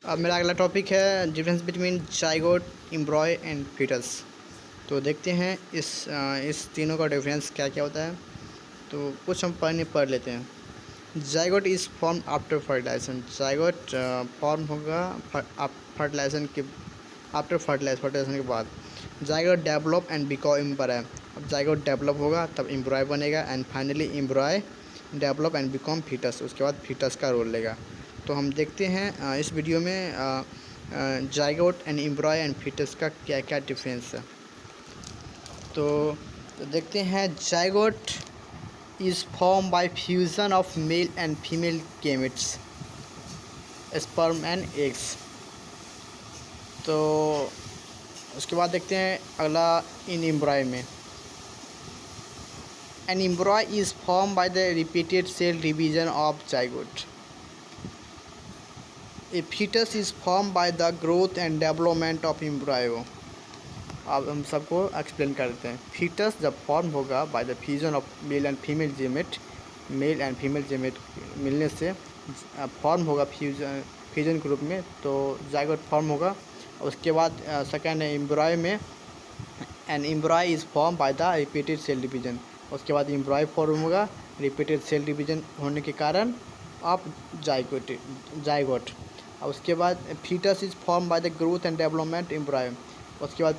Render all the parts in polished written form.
अब मेरा अगला टॉपिक है difference between zygote, embryo and foetus. तो देखते हैं इस तीनों का डिफरेंस क्या क्या होता है। तो कुछ हम पढ़ लेते हैं। Zygote is form after fertilization. Zygote form होगा फर्टिलाइजेशन के फर्टिलाइजेशन के बाद। Zygote develop and become embryo. अब जाइगोट डेवलप होगा तब एम्ब्रॉय बनेगा and finally embryo develop and become foetus. उसके बाद फीटस का रोल लेगा। तो हम देखते हैं इस वीडियो में zygote and embryo and foetus का क्या क्या डिफरेंस है। तो देखते हैं। Zygote is form by fusion of male and female gametes, sperm and eggs. तो उसके बाद देखते हैं अगला इन एम्ब्रॉय में। An embryo is form by the repeated cell division of zygote. A foetus is form by the growth and development of embryo. अब हम सबको एक्सप्लेन करते हैं। फीटस जब फॉर्म होगा by the fusion of male and female gamete मिलने से form होगा फ्यूजन ग्रुप में, तो जाइगोट फॉर्म होगा। उसके बाद सेकेंड है एम्ब्रॉय में। An embryo is form by the repeated cell division. उसके बाद एम्ब्रॉय फॉर्म होगा रिपीटेड सेल डिवीजन होने के कारण ऑफ जाइगोट। और उसके बाद foetus is form by the growth and development embryo. उसके बाद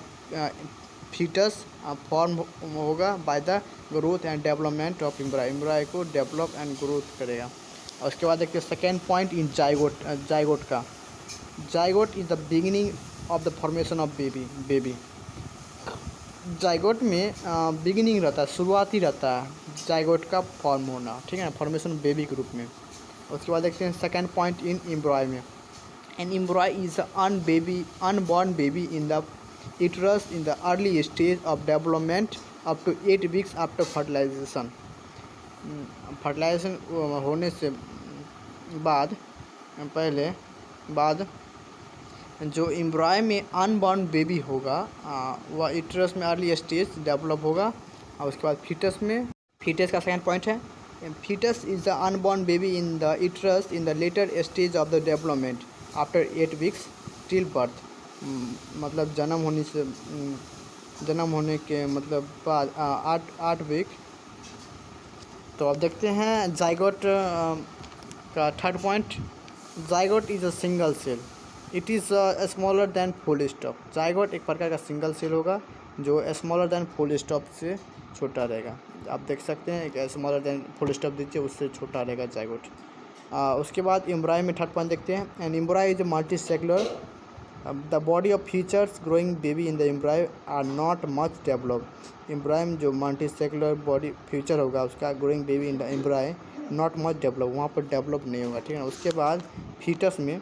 फीटस फॉर्म होगा by the growth and development of embryo. Embryo को डेवलप एंड ग्रोथ करेगा। और उसके बाद देखते हैं सेकेंड पॉइंट इन जाइगोट का। Zygote is the beginning of the formation of baby. Zygote में बिगिनिंग रहता है, शुरुआती रहता है जाइगोट का फॉर्म होना, ठीक है ना, फॉर्मेशन बेबी के रूप में। उसके बाद देखते हैं सेकेंड पॉइंट इन एम्ब्रॉय में। An embryo is unborn baby in the uterus in the early stage of development up to 8 weeks after fertilization. Fertilization होने से बाद जो एम्ब्रॉय में अनबॉर्न बेबी होगा वह यूट्रस में अर्ली स्टेज डेवलप होगा। और उसके बाद फीटस का सेकेंड पॉइंट है। Foetus is the unborn baby in the uterus in the later stage of the development after 8 weeks till birth. मतलब जन्म होने के मतलब बाद 8 वीक। तो अब देखते हैं जाइगोट का third point. Zygote is a single cell. It is smaller than full stop. Zygote एक प्रकार का सिंगल सेल होगा जो स्मॉलर दैन फुल स्टॉप से छोटा रहेगा। आप देख सकते हैं एक स्मॉलर दैन फुल स्टॉप दीजिए, उससे छोटा रहेगा जाइगोट। उसके बाद एम्ब्रॉय में थर्ड पॉइंट देखते हैं। An embryo is multi cellular. The body of features growing baby in the embryo are not much develop. Embryo में जो मल्टी सेक्युलर बॉडी फ्यूचर होगा उसका growing baby in the embryo not much develop, वहाँ पर develop नहीं होगा, ठीक है ना। उसके बाद फीटस में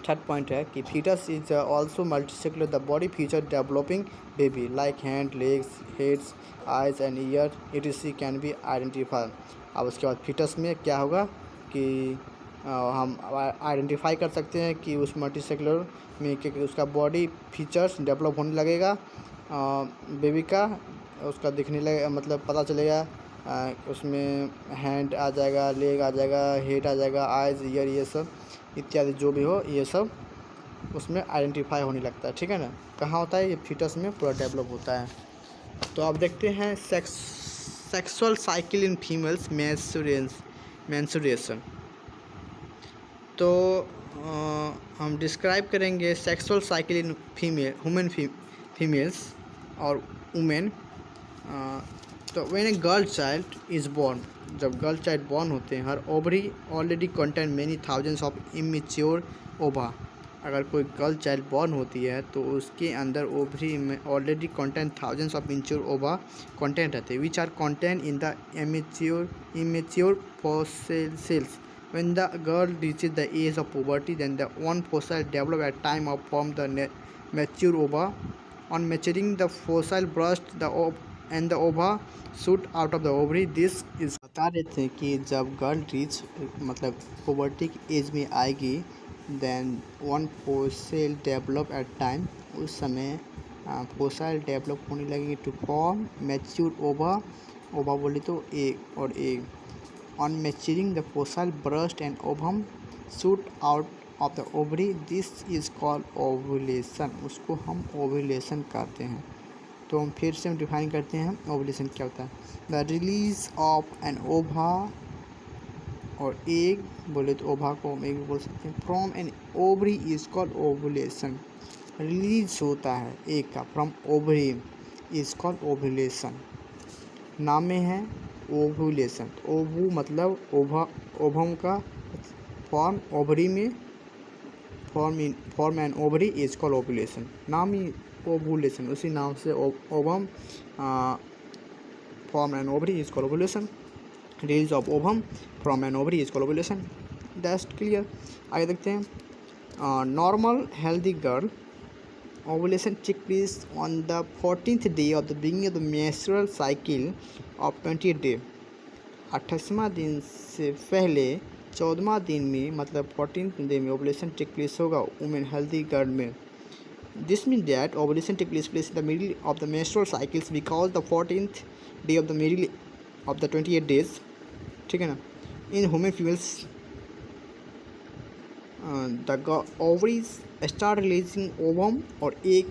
थर्ड पॉइंट है कि foetus is also multi cellular. The body feature developing baby like hand, legs, heads, eyes and ear etc can be identify. अब उसके बाद फीटस में क्या होगा कि हम आइडेंटिफाई कर सकते हैं कि उस मल्टीसेक्युलर में कि उसका बॉडी फीचर्स डेवलप होने लगेगा बेबी का। उसका दिखने लगे मतलब पता चलेगा उसमें हैंड आ जाएगा, लेग आ जाएगा, हेड आ जाएगा, आइज, ईयर, ये सब इत्यादि जो भी हो ये सब उसमें आइडेंटिफाई होने लगता है, ठीक है ना। कहाँ होता है ये फीटस में पूरा डेवलप होता है। तो आप देखते हैं sexual cycle in females menstruation. तो हम डिस्क्राइब करेंगे सेक्सुअल साइकिल इन फीमेल्स और वुमेन। तो when a girl child is born, जब गर्ल चाइल्ड बॉर्न होते हैं, हर ovary already contain many thousands of immature ova. अगर कोई गर्ल चाइल्ड बॉर्न होती है तो उसके अंदर ओवरी में already contain thousands of immature ova content रहते हैं which are contain in the immature fossils. When the girl reaches the age of puberty, then the one fossil develop at time of form the mature ova. On maturing, the fossil burst and the ova shoot out of the ovary. This is बता रहे थे कि जब girl reach मतलब puberty की age में आएगी then one follicle develop at time, उस समय फोसल डेवलप होने लगेगी टू फॉर्म मैच्योर ओवा बोले तो एग और egg. On maturing, the fossil burst and ovum shoot out of the ovary, this is called ovulation, उसको हम ओवुलेशन कहते हैं। तो हम फिर से हम डिफाइन करते हैं ओवुलेशन क्या होता है। द रिलीज ऑफ एन ओवा और एग, बोले तो ओवा को हम एग बोल सकते हैं, from an ovary is called ovulation. Release होता है एग का from ovary is called ovulation, नाम में है ओवुलेशन। ओवू मतलब ओवा, ओवम का फॉर्म, ओवरी में form an ovary is called ovulation, नाम ही ओवुलेशन, उसी नाम से ovum form an ovary is called ovulation. Release of ovum from an ovary is called ovulation. That's clear. आगे देखते हैं। Normal healthy girl ovulation takes place on the 14th day of the beginning of the menstrual cycle of 20th day। 28वां दिन से पहले 14वां दिन में, मतलब 14th day में ओवुलेशन टेक प्लेस होगा वुमेन हेल्दी गर्ल में। This mean that ovulation take place in the middle of the menstrual cycles because the 14th day of the middle of the 28 days, ठीक है ना। In human females the ovaries start releasing ovum or egg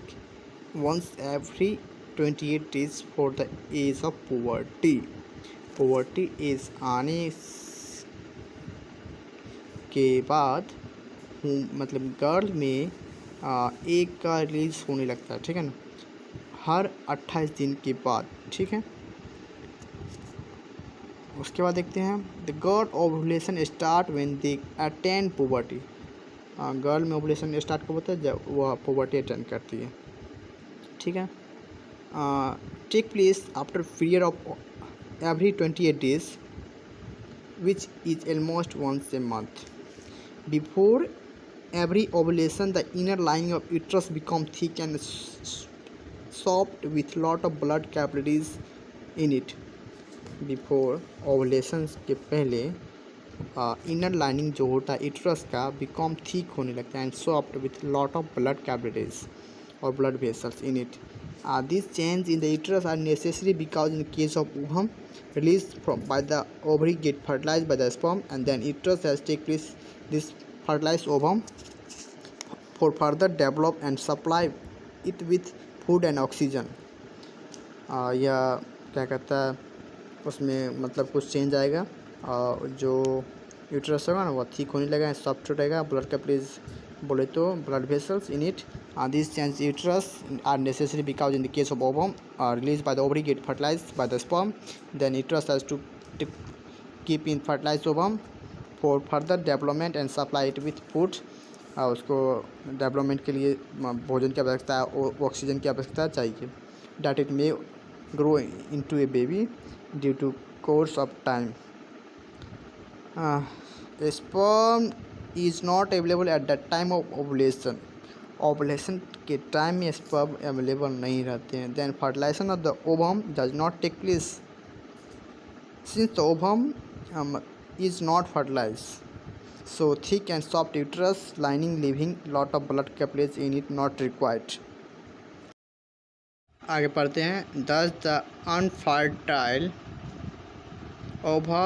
once every 28 days for the age of puberty। puberty age आने के बाद मतलब girl में egg का release होने लगता है, ठीक है ना, हर 28 दिन के बाद, ठीक है। उसके बाद देखते हैं the girl ovulation start when they attain puberty. Girl में ओवुलेशन स्टार्ट कब होता है, जब वह पुबर्टी अटेंड करती है, ठीक है। Take place after period of every 28 days which is almost once a month. Before every ovulation the inner lining of uterus become thick and soft with lot of blood capillaries in it। Before ovulation के पहले inner lining जो होता है uterus का become thick होने लगता है and soft with lot of blood capillaries और blood vessels in it. This change in the uterus are necessary because in case of ovum release from by the ovary get fertilized by the sperm and then uterus has take place this fertilized ovum for further develop and supply it with food and oxygen। या क्या कहता है उसमें मतलब कुछ change आएगा, जो uterus होगा ना वो थिक होने लगेगा, सॉफ्ट रहेगा, ब्लड कैपिलरीज बोले तो blood vessels in it. This change uterus are necessary because in the case of ovum release by the ovary get fertilized by the sperm then uterus has to keep in fertilized ovum for further development and supply it with food. उसको development के लिए भोजन की आवश्यकता है, oxygen की आवश्यकता चाहिए। That it may grow into a baby due to course of time. Sperm is not available at the time of ovulation. Ovulation के टाइम में स्पर्म अवेलेबल नहीं रहते हैं। Then fertilization of the ovum does not take place since the ovum is not fertilized, so thick and soft uterus lining leaving lot of blood capillaries in it not required। आगे पढ़ते हैं। Thus the unfertile ova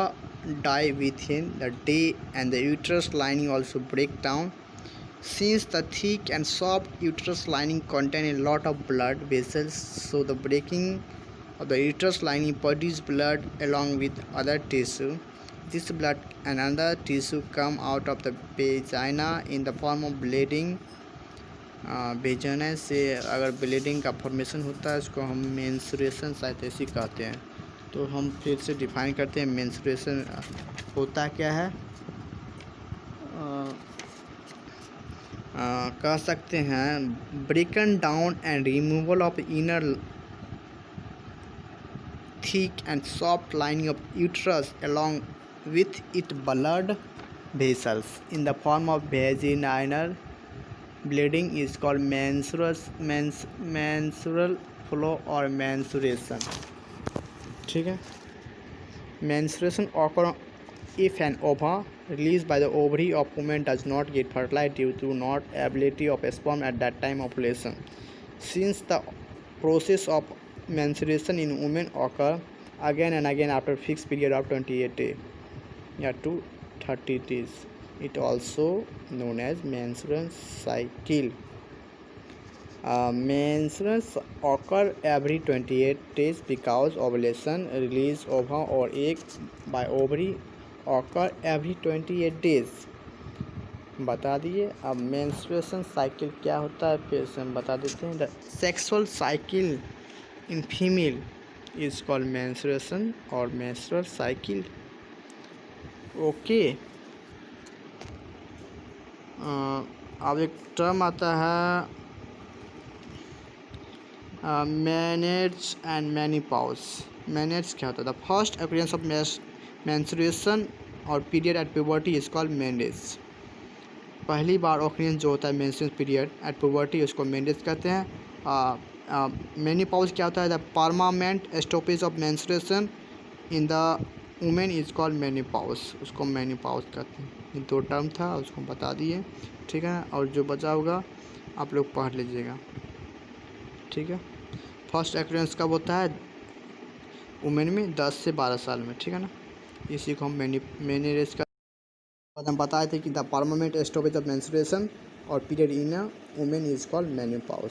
die within the day and the uterus lining also break down since the thick and soft uterus lining contain a lot of blood vessels, so the breaking of the uterus lining produce blood along with other tissue। This blood and other tissue come out of the vagina in the form of bleeding। Vagina से अगर bleeding का formation होता है इसको हम menstruation शायद ऐसे कहते हैं। तो हम फिर से डिफाइन करते हैं मेंस्ट्रुएशन होता क्या है। कह सकते हैं ब्रेकन down and removal of inner thick and soft lining of uterus along with its blood vessels in the form of vaginal bleeding is called menstrual flow or menstruation। ठीक है। menstruation occur if an ova released by the ovary of woman does not get fertilized due to not ability of sperm at that time of ovulation। Since the process of menstruation in women occur again and again after fixed period of 28 days या to 30 days, It also known as menstrual cycle. Menstruations occur every 28 days because ovulation, release ova or egg by ovary occur every 28 days. बता दिए। अब menstruation cycle क्या होता है फिर से हम बता देते हैं। The sexual cycle in female is called menstruation और मेंस्ट्रुअल साइकिल। ओके। अब एक टर्म आता है मैनेज एंड मेनोपॉज। मैनेज क्या होता है? The first appearance of menstruation और period at puberty is called menarche. पहली बार ऑक्रेंस जो होता है मेंस्ट्रुएशन पीरियड एट प्यूबर्टी उसको मेंडेज कहते हैं। मेनोपॉज क्या होता है? The permanent stoppage of menstruation in the women is called menopause, उसको मेनोपॉज कहते हैं। ये दो टर्म था उसको बता दिए, ठीक है। और जो बचा होगा आप लोग पढ़ लीजिएगा, ठीक है। फर्स्ट एक्सपीरियंस कब होता है? वुमेन में 10 से 12 साल में, ठीक है ना। इसी को हम मेनोरेज का हम बताए थे कि the permanent stoppage of menstruation और period in a women is called menopause.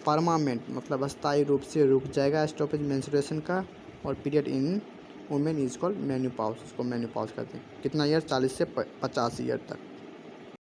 Permanent मतलब अस्थायी रूप से रुक जाएगा स्टॉपेज मेंस्ट्रुएशन का, और period in women is called menopause, उसको मेनोपॉज कहते हैं। कितना ईयर? 40 से 50 ईयर तक।